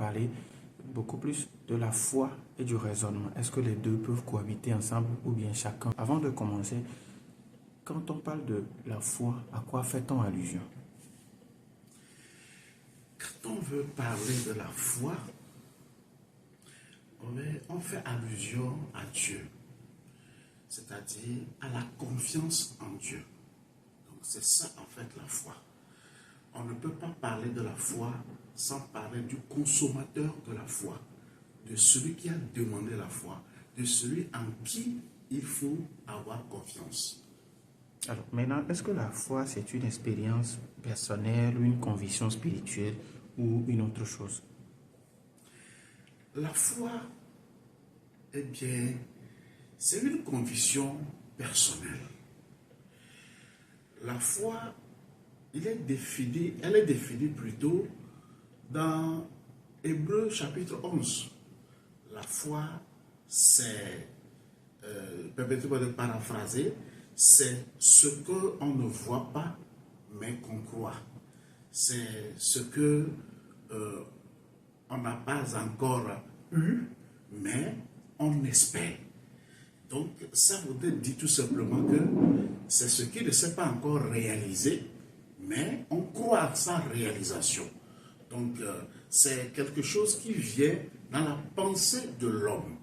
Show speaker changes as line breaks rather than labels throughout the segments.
parler beaucoup plus de la foi et du raisonnement. Est-ce que les deux peuvent cohabiter ensemble ou bien chacun? Avant de commencer, quand on parle de la foi, à quoi fait-on allusion?
Quand on veut parler de la foi, on fait allusion à Dieu, c'est-à-dire à la confiance en Dieu. Donc c'est ça en fait la foi. On ne peut pas parler de la foi sans parler du consommateur de la foi, de celui qui a demandé la foi, de celui en qui il faut avoir confiance.
Alors maintenant, est-ce que la foi c'est une expérience personnelle, une conviction spirituelle ou une autre chose?
La foi, eh bien, c'est une conviction personnelle. La foi, elle est définie plutôt dans Hébreux chapitre 11. La foi, c'est, permettez-moi de paraphraser, c'est ce qu'on ne voit pas, mais qu'on croit. C'est ce que on n'a pas encore eu, mais on espère. Donc, ça voudrait dire tout simplement que c'est ce qui ne s'est pas encore réalisé, mais on croit à sa réalisation. Donc, c'est quelque chose qui vient dans la pensée de l'homme.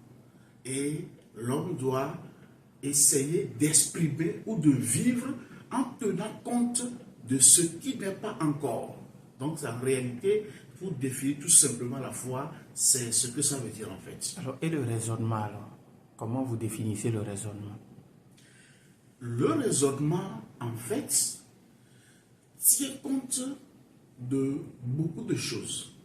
Et l'homme doit essayer d'exprimer ou de vivre en tenant compte de ce qui n'est pas encore. Donc, en réalité, pour définir tout simplement la foi, c'est ce que ça veut dire en fait.
Alors, et le raisonnement alors? Comment vous définissez le raisonnement?
Le raisonnement, en fait, tient compte de beaucoup de choses.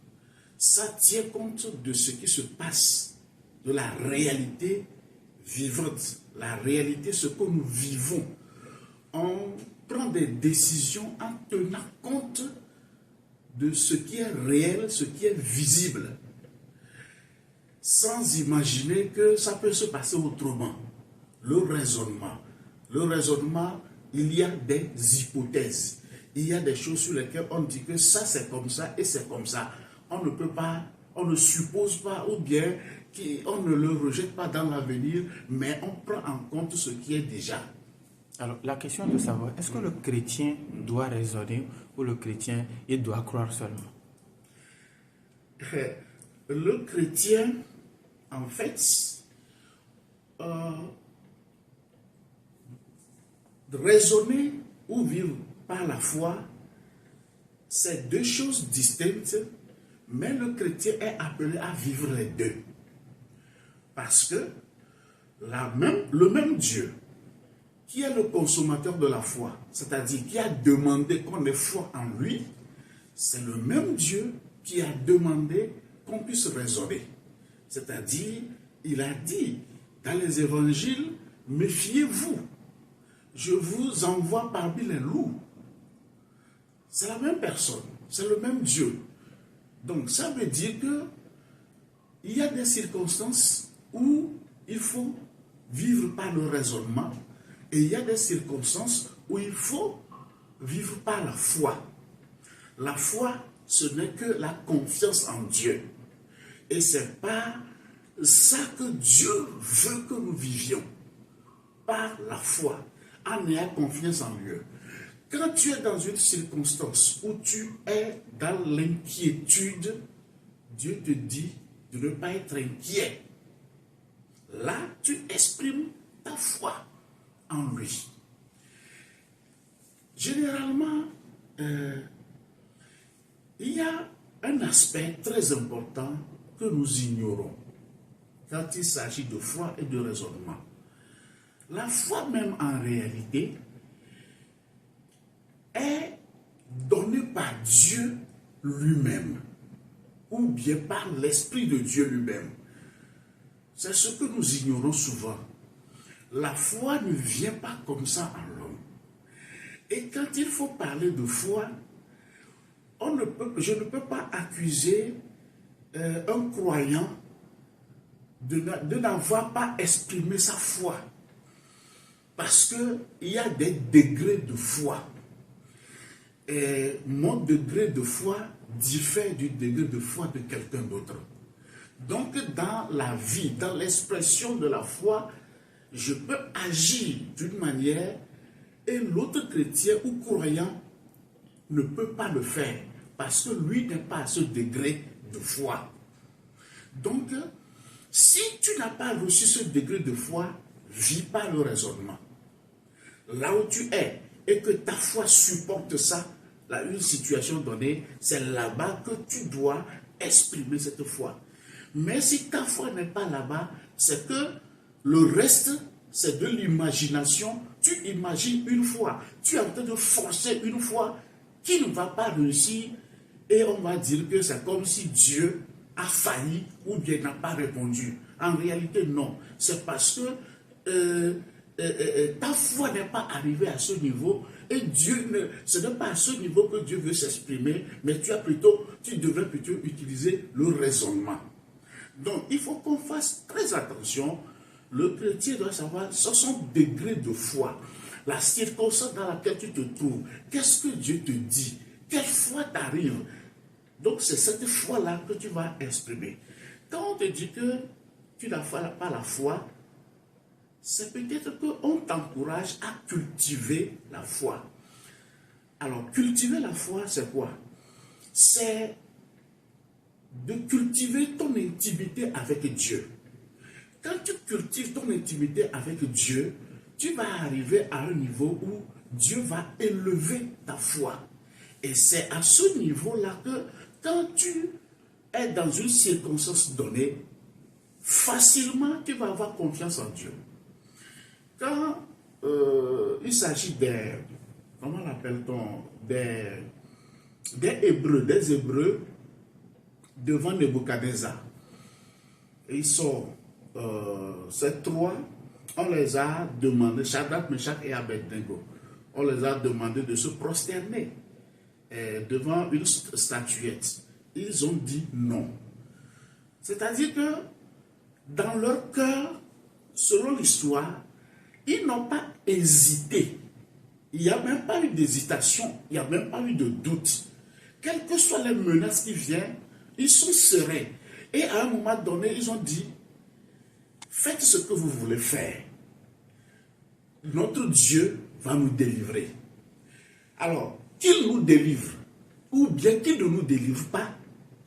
Ça tient compte de ce qui se passe, de la réalité vivante, la réalité, ce que nous vivons. On prend des décisions en tenant compte de ce qui est réel, ce qui est visible, sans imaginer que ça peut se passer autrement. Le raisonnement, il y a des hypothèses. Il y a des choses sur lesquelles on dit que ça c'est comme ça et c'est comme ça. On ne peut pas, on ne suppose pas ou bien on ne le rejette pas dans l'avenir, mais on prend en compte ce qui est déjà.
Alors, la question est de savoir, est-ce que le chrétien doit raisonner ou le chrétien, il doit croire seulement?
Le chrétien, en fait, raisonner ou vivre par la foi, c'est deux choses distinctes, mais le chrétien est appelé à vivre les deux. Parce que le même Dieu, qui est le consommateur de la foi, c'est-à-dire qui a demandé qu'on ait foi en lui, c'est le même Dieu qui a demandé qu'on puisse raisonner. C'est-à-dire, il a dit dans les évangiles, méfiez-vous, je vous envoie parmi les loups. C'est la même personne, c'est le même Dieu. Donc ça veut dire que il y a des circonstances où il faut vivre par le raisonnement et il y a des circonstances où il faut vivre par la foi. La foi, ce n'est que la confiance en Dieu. Et c'est pas ça que Dieu veut que nous vivions. Par la foi, en ayant confiance en Dieu. Quand tu es dans une circonstance où tu es dans l'inquiétude, Dieu te dit de ne pas être inquiet. Là, tu exprimes ta foi en lui. Généralement, il y a un aspect très important que nous ignorons quand il s'agit de foi et de raisonnement. La foi même en réalité est donnée par Dieu lui-même ou bien par l'Esprit de Dieu lui-même. C'est ce que nous ignorons souvent. La foi ne vient pas comme ça en l'homme. Et quand il faut parler de foi, je ne peux pas accuser un croyant de n'avoir pas exprimé sa foi. Parce qu'il y a des degrés de foi. Et mon degré de foi diffère du degré de foi de quelqu'un d'autre. Donc, dans la vie, dans l'expression de la foi, je peux agir d'une manière et l'autre chrétien ou croyant ne peut pas le faire parce que lui n'est pas à ce degré de foi. Donc, si tu n'as pas reçu ce degré de foi, vis pas le raisonnement. Là où tu es et que ta foi supporte ça, là, une situation donnée, c'est là-bas que tu dois exprimer cette foi. Mais si ta foi n'est pas là-bas, c'est que le reste, c'est de l'imagination. Tu imagines une foi, tu es en train de forcer une foi qui ne va pas réussir et on va dire que c'est comme si Dieu a failli ou bien n'a pas répondu. En réalité, non. C'est parce que ta foi n'est pas arrivée à ce niveau et ce n'est pas à ce niveau que Dieu veut s'exprimer, mais tu devrais plutôt utiliser le raisonnement. Donc, il faut qu'on fasse très attention. Le chrétien doit savoir son degré de foi, la circonstance dans laquelle tu te trouves, qu'est-ce que Dieu te dit, quelle foi t'arrive. Donc, c'est cette foi-là que tu vas exprimer. Quand on te dit que tu n'as pas la foi, c'est peut-être qu'on t'encourage à cultiver la foi. Alors, cultiver la foi, c'est quoi? C'est de cultiver ton intimité avec Dieu. Quand tu cultives ton intimité avec Dieu, tu vas arriver à un niveau où Dieu va élever ta foi. Et c'est à ce niveau-là que quand tu es dans une circonstance donnée, facilement tu vas avoir confiance en Dieu. Quand il s'agit comment l'appelle-t-on, des Hébreux devant Nebuchadnezzar. Et ils sont ces trois, on les a demandé, Shadrach, Meshach et Abednego, on les a demandé de se prosterner devant une statuette. Ils ont dit non. C'est-à-dire que dans leur cœur, selon l'histoire, ils n'ont pas hésité. Il n'y a même pas eu d'hésitation, il n'y a même pas eu de doute. Quelles que soient les menaces qui viennent, ils sont sereins. Et à un moment donné, ils ont dit, faites ce que vous voulez faire. Notre Dieu va nous délivrer. Alors, qu'il nous délivre, ou bien qu'il ne nous délivre pas,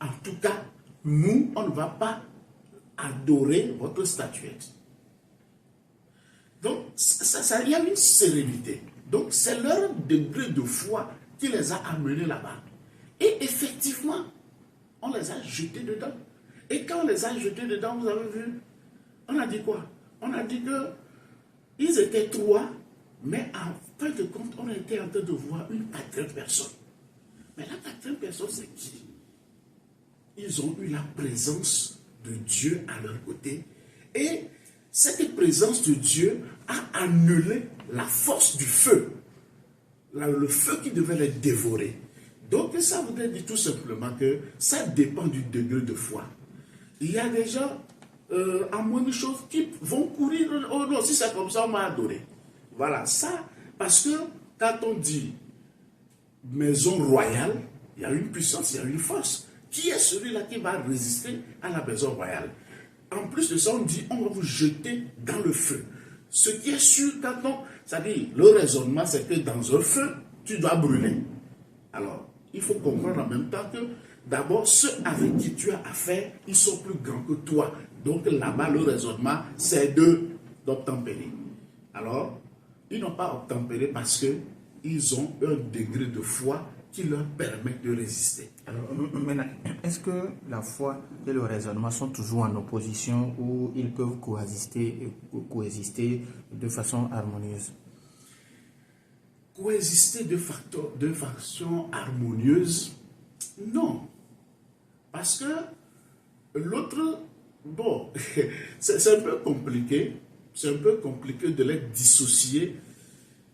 en tout cas, nous, on ne va pas adorer votre statuette. Donc, il y a une sérénité. Donc, c'est leur degré de foi qui les a amenés là-bas. Et effectivement, on les a jetés dedans. Et quand on les a jetés dedans, vous avez vu, on a dit quoi? On a dit que ils étaient trois, mais en fin de compte, on était en train de voir une quatrième personne. Mais la quatrième personne, c'est qui? Ils ont eu la présence de Dieu à leur côté. Et cette présence de Dieu a annulé la force du feu. Le feu qui devait les dévorer. Donc ça voudrait dire tout simplement que ça dépend du degré de foi. Il y a des gens, à moins de choses, qui vont courir. Oh non, si c'est comme ça, on m'a adoré. Voilà, ça, parce que quand on dit maison royale, il y a une puissance, il y a une force. Qui est celui-là qui va résister à la maison royale? En plus de ça, on dit, on va vous jeter dans le feu. Ce qui est sûr, c'est-à-dire, le raisonnement, c'est que dans un feu, tu dois brûler. Alors, il faut comprendre en même temps que, d'abord, ceux avec qui tu as affaire, ils sont plus grands que toi. Donc là-bas, le raisonnement, c'est d'obtempérer. Alors, ils n'ont pas obtempéré parce qu'ils ont un degré de foi qui leur permet de résister.
Alors, maintenant, est-ce que la foi et le raisonnement sont toujours en opposition ou ils peuvent coexister de façon harmonieuse?
Coexister de façon harmonieuse, non. Parce que l'autre, bon, c'est un peu compliqué. C'est un peu compliqué de les dissocier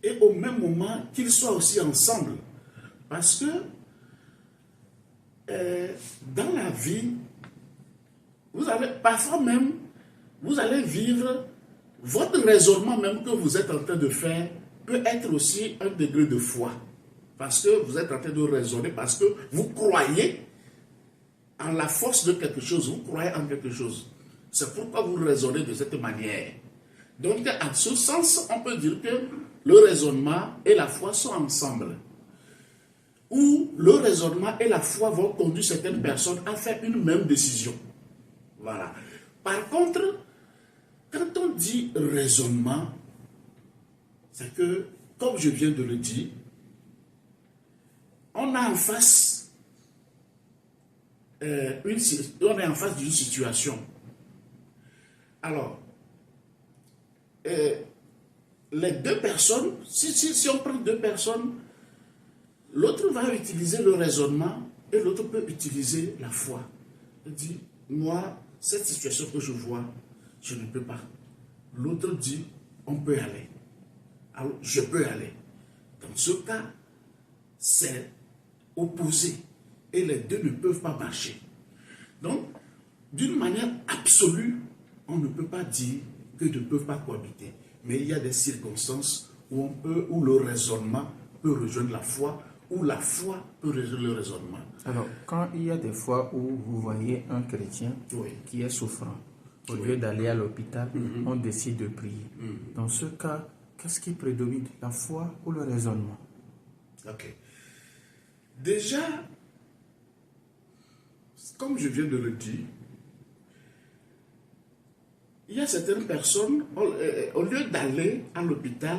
et au même moment qu'ils soient aussi ensemble. Parce que dans la vie, parfois même, vous allez vivre, votre raisonnement même que vous êtes en train de faire peut être aussi un degré de foi. Parce que vous êtes en train de raisonner, parce que vous croyez en la force de quelque chose, vous croyez en quelque chose. C'est pourquoi vous raisonnez de cette manière. Donc, en ce sens, on peut dire que le raisonnement et la foi sont ensemble. Où le raisonnement et la foi vont conduire certaines personnes à faire une même décision. Voilà. Par contre, quand on dit raisonnement, c'est que, comme je viens de le dire, on a en face d'une situation. Alors, les deux personnes, si on prend deux personnes, l'autre va utiliser le raisonnement et l'autre peut utiliser la foi. Il dit, moi, cette situation que je vois, je ne peux pas. L'autre dit, on peut aller. Alors, je peux aller. Dans ce cas, c'est opposé. Et les deux ne peuvent pas marcher. Donc, d'une manière absolue, on ne peut pas dire qu'ils ne peuvent pas cohabiter. Mais il y a des circonstances où le raisonnement peut rejoindre la foi, où la foi peut rejoindre le raisonnement.
Alors, quand il y a des fois où vous voyez un chrétien qui est souffrant, au lieu d'aller à l'hôpital, on décide de prier. Dans ce cas, qu'est-ce qui prédomine, la foi ou le raisonnement?
Ok. Déjà, comme je viens de le dire, il y a certaines personnes, au lieu d'aller à l'hôpital,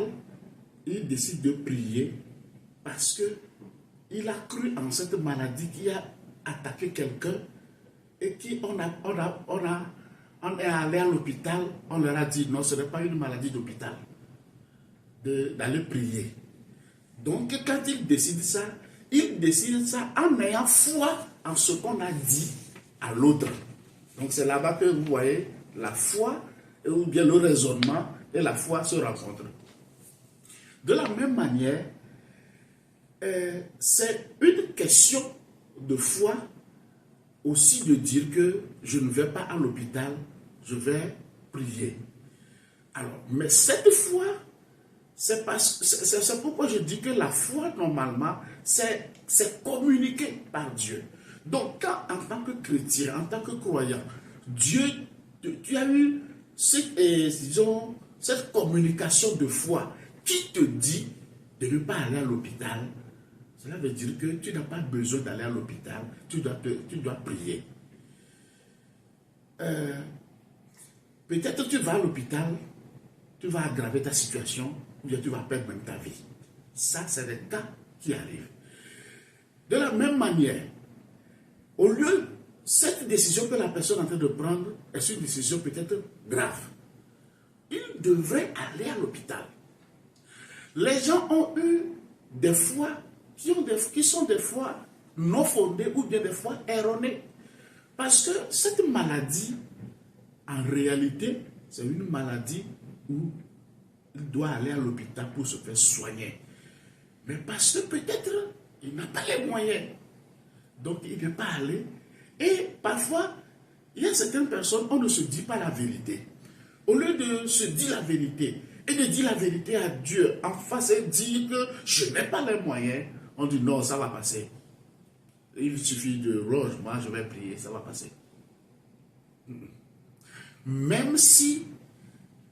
ils décident de prier parce qu'il a cru en cette maladie qui a attaqué quelqu'un et qui on est allé à l'hôpital, on leur a dit non, ce n'est pas une maladie d'hôpital, d'aller prier. Donc quand ils décident ça en ayant foi en ce qu'on a dit à l'autre. Donc c'est là-bas que vous voyez la foi ou bien le raisonnement et la foi se rencontrent. De la même manière, c'est une question de foi aussi de dire que je ne vais pas à l'hôpital, je vais prier. Alors, mais cette foi, c'est pourquoi je dis que la foi, normalement, c'est communiqué par Dieu. Donc, quand en tant que chrétien, en tant que croyant, Dieu, tu as eu cette communication de foi qui te dit de ne pas aller à l'hôpital. Cela veut dire que tu n'as pas besoin d'aller à l'hôpital, tu dois prier. Peut-être tu vas à l'hôpital, tu vas aggraver ta situation, ou bien tu vas perdre même ta vie. Ça, c'est des cas qui arrivent. De la même manière, au lieu, cette décision que la personne est en train de prendre est une décision peut-être grave. Il devrait aller à l'hôpital. Les gens ont eu des fois qui sont des fois non fondées ou bien des fois erronées. Parce que cette maladie, en réalité, c'est une maladie où il doit aller à l'hôpital pour se faire soigner. Mais parce que peut-être il n'a pas les moyens. Donc il n'est pas allé. Et parfois, il y a certaines personnes, on ne se dit pas la vérité. Au lieu de se dire la vérité et de dire la vérité à Dieu en face et dire que je n'ai pas les moyens, on dit non, ça va passer. Il suffit de roge, moi je vais prier, ça va passer. Même si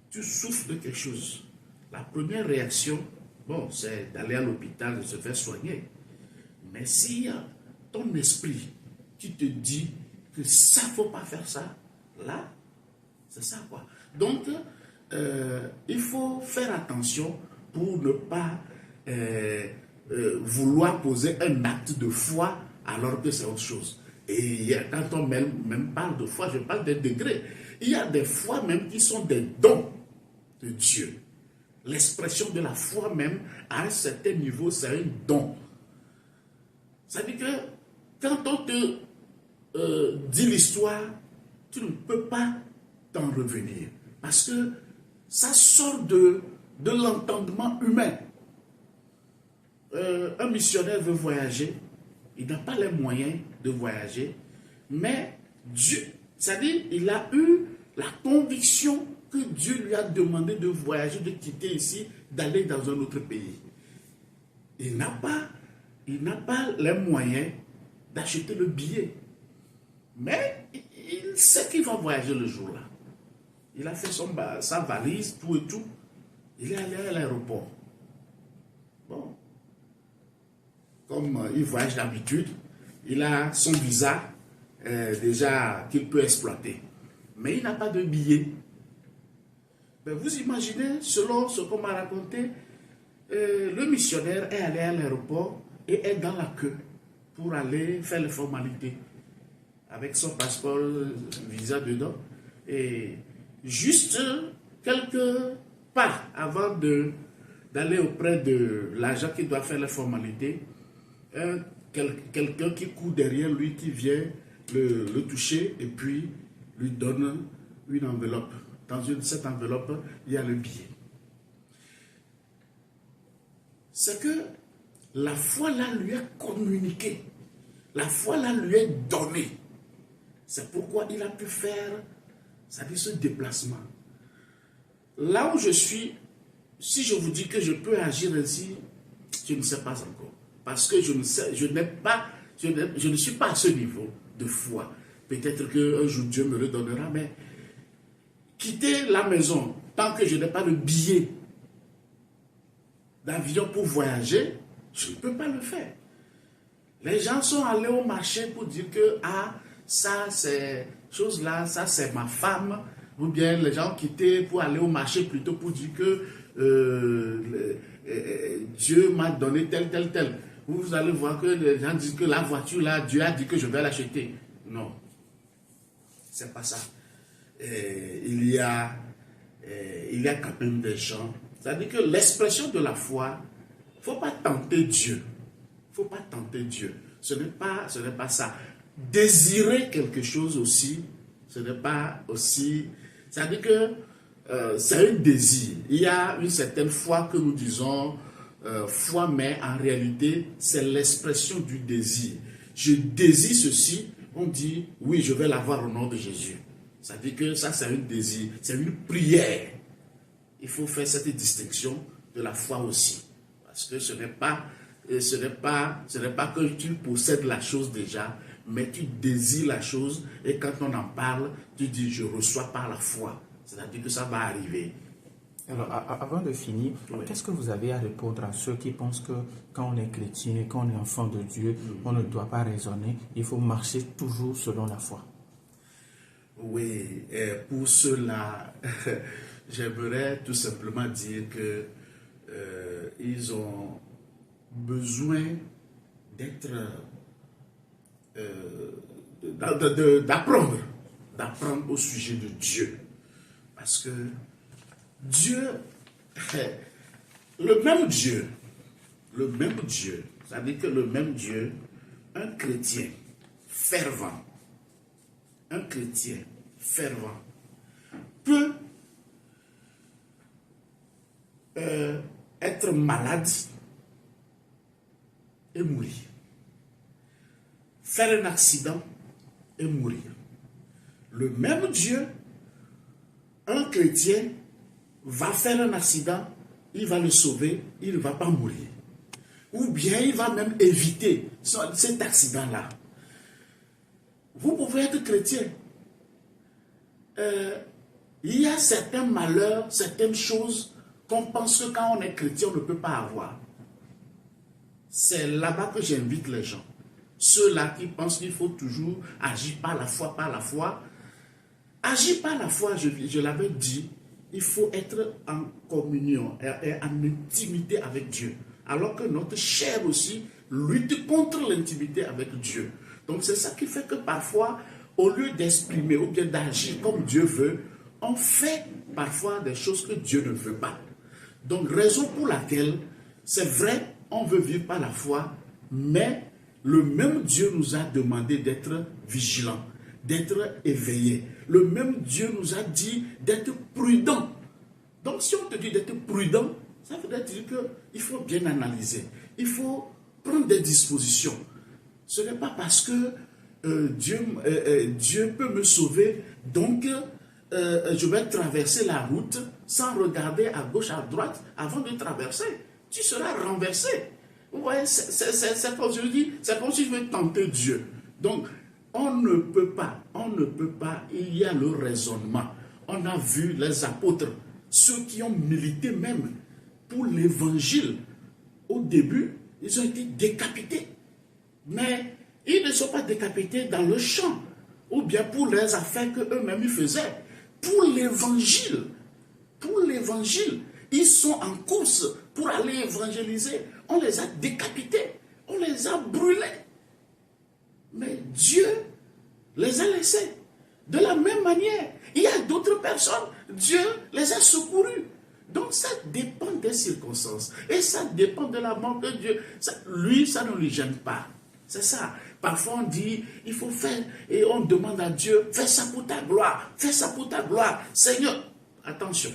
tu souffres de quelque chose, la première réaction, bon, c'est d'aller à l'hôpital, de se faire soigner. Mais s'il y a ton esprit qui te dit que ça, il ne faut pas faire ça, là, c'est ça quoi. Donc, il faut faire attention pour ne pas vouloir poser un acte de foi alors que c'est autre chose. Et quand on même parle de foi, je parle des degrés. Il y a des fois même qui sont des dons de Dieu. L'expression de la foi même, à un certain niveau, c'est un don. Ça veut dire que quand on te dit l'histoire, tu ne peux pas t'en revenir. Parce que ça sort de l'entendement humain. Un missionnaire veut voyager, il n'a pas les moyens de voyager, mais Dieu, c'est-à-dire il a eu la conviction que Dieu lui a demandé de voyager, de quitter ici, d'aller dans un autre pays. Il n'a pas il n'a pas les moyens d'acheter le billet. Mais il sait qu'il va voyager le jour-là. Il a fait sa valise, tout et tout. Il est allé à l'aéroport. Bon. Comme il voyage d'habitude, il a son visa déjà qu'il peut exploiter. Mais il n'a pas de billet. Mais vous imaginez, selon ce qu'on m'a raconté, le missionnaire est allé à l'aéroport et est dans la queue pour aller faire les formalités avec son passeport, visa dedans. Et juste quelques pas avant d'aller auprès de l'agent qui doit faire les formalités, quelqu'un qui court derrière lui, qui vient le toucher et puis lui donne une enveloppe. Dans cette enveloppe, il y a le billet. C'est que la foi là lui est communiquée. La foi là lui est donnée. C'est pourquoi il a pu faire, c'est-à-dire ce déplacement. Là où je suis, si je vous dis que je peux agir ainsi, je ne sais pas encore. Parce que je ne suis pas à ce niveau de foi. Peut-être qu'un jour Dieu me le donnera, mais quitter la maison tant que je n'ai pas de billet d'avion pour voyager, je ne peux pas le faire. Les gens sont allés au marché pour dire que ça c'est chose-là, ça c'est ma femme, ou bien les gens quitté pour aller au marché plutôt pour dire que Dieu m'a donné tel. Vous allez voir que les gens disent que la voiture là, Dieu a dit que je vais l'acheter. Non, c'est pas ça. Il y a quand même des gens. C'est-à-dire que l'expression de la foi, il ne faut pas tenter Dieu. Il ne faut pas tenter Dieu. Ce n'est pas ça. Désirer quelque chose aussi, ce n'est pas aussi... C'est-à-dire que c'est un désir. Il y a une certaine foi que nous disons foi, mais en réalité, c'est l'expression du désir. Je désire ceci, on dit, oui, je vais l'avoir au nom de Jésus. C'est-à-dire que ça, c'est un désir, c'est une prière. Il faut faire cette distinction de la foi aussi. Parce que ce n'est pas que tu possèdes la chose déjà, mais tu désires la chose et quand on en parle, tu dis je reçois par la foi. C'est-à-dire que ça va arriver.
Alors, avant de finir, oui, qu'est-ce que vous avez à répondre à ceux qui pensent que quand on est chrétien, quand on est enfant de Dieu, on ne doit pas raisonner, il faut marcher toujours selon la foi?
Oui, et pour cela, j'aimerais tout simplement dire que ils ont besoin d'apprendre au sujet de Dieu. Parce que Dieu, le même Dieu, c'est-à-dire que le même Dieu, un chrétien fervent peut être malade et mourir. Faire un accident et mourir. Le même Dieu, un chrétien va faire un accident, il va le sauver, il ne va pas mourir. Ou bien il va même éviter cet accident-là. Vous pouvez être chrétien. Il y a certains malheurs, certaines choses qu'on pense que quand on est chrétien, on ne peut pas avoir. C'est là-bas que j'invite les gens. Ceux-là qui pensent qu'il faut toujours agir par la foi, Agir par la foi, je l'avais dit, il faut être en communion et en intimité avec Dieu. Alors que notre chair aussi lutte contre l'intimité avec Dieu. Donc c'est ça qui fait que parfois, au lieu d'exprimer ou bien d'agir comme Dieu veut, on fait parfois des choses que Dieu ne veut pas. Donc raison pour laquelle, c'est vrai, on veut vivre par la foi, mais le même Dieu nous a demandé d'être vigilants, d'être éveillés. Le même Dieu nous a dit d'être prudents. Donc si on te dit d'être prudent, ça veut dire qu'il faut bien analyser. Il faut prendre des dispositions. Ce n'est pas parce que Dieu peut me sauver, donc je vais traverser la route sans regarder à gauche, à droite avant de traverser. Tu seras renversé. Vous voyez, c'est comme je dis, c'est comme si je veux tenter Dieu. Donc, on ne peut pas, il y a le raisonnement. On a vu les apôtres, ceux qui ont milité même pour l'évangile. Au début, ils ont été décapités. Mais ils ne sont pas décapités dans le champ, ou bien pour les affaires qu'eux-mêmes ils faisaient. Pour l'évangile, ils sont en course pour aller évangéliser. On les a décapités, on les a brûlés. Mais Dieu les a laissés. De la même manière, il y a d'autres personnes, Dieu les a secourus. Donc ça dépend des circonstances. Et ça dépend de la mort de Dieu. Lui, ça ne lui gêne pas. C'est ça. Parfois on dit, il faut faire, et on demande à Dieu, fais ça pour ta gloire, fais ça pour ta gloire. Seigneur, attention.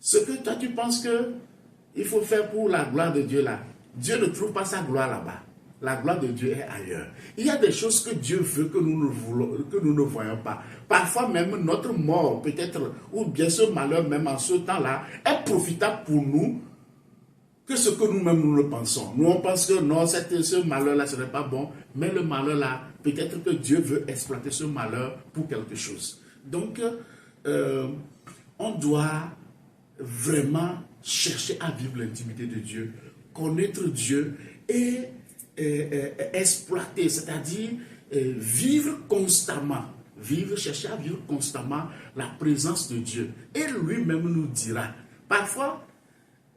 Ce que toi tu penses qu'il faut faire pour la gloire de Dieu là, Dieu ne trouve pas sa gloire là-bas. La gloire de Dieu est ailleurs. Il y a des choses que Dieu veut que nous ne voyons pas. Parfois même notre mort peut-être, ou bien ce malheur même en ce temps-là, est profitable pour nous que ce que nous-mêmes nous le pensons. Nous on pense que non, ce malheur-là ce n'est pas bon, mais le malheur-là, peut-être que Dieu veut exploiter ce malheur pour quelque chose. Donc, on doit vraiment chercher à vivre l'intimité de Dieu, connaître Dieu et exploiter, c'est-à-dire vivre constamment, chercher à vivre constamment la présence de Dieu. Et lui-même nous dira. Parfois,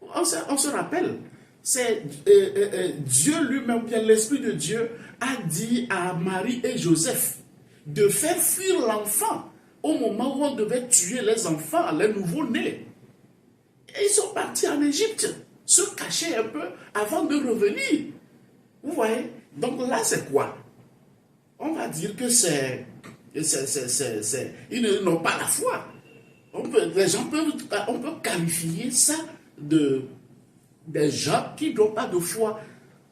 on se rappelle, c'est Dieu lui-même, bien l'Esprit de Dieu, a dit à Marie et Joseph de faire fuir l'enfant au moment où on devait tuer les enfants, les nouveaux-nés. Et ils sont partis en Égypte, se cacher un peu avant de revenir. Vous voyez? Donc là, c'est quoi? On va dire que ils n'ont pas la foi. On peut qualifier ça des gens qui n'ont pas de foi.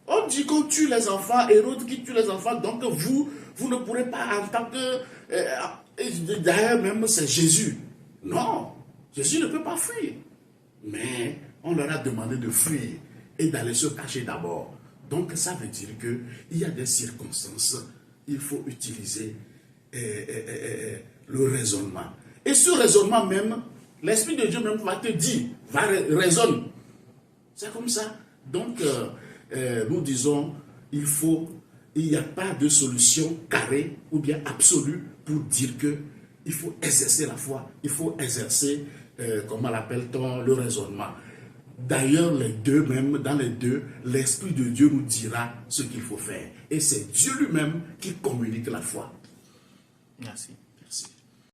On dit qu'on tue les enfants, Hérode qui tue les enfants, donc vous ne pourrez pas en tant que... D'ailleurs, même c'est Jésus. Non, Jésus ne peut pas fuir. Mais on leur a demandé de fuir et d'aller se cacher d'abord. Donc ça veut dire qu'il y a des circonstances, il faut utiliser le raisonnement. Et ce raisonnement même, l'Esprit de Dieu même va te dire, raisonne. C'est comme ça. Donc nous disons, il n'y a pas de solution carrée ou bien absolue pour dire qu'il faut exercer la foi, il faut exercer, comment l'appelle-t-on, le raisonnement. D'ailleurs, dans les deux, l'Esprit de Dieu nous dira ce qu'il faut faire. Et c'est Dieu lui-même qui communique la foi.
Merci.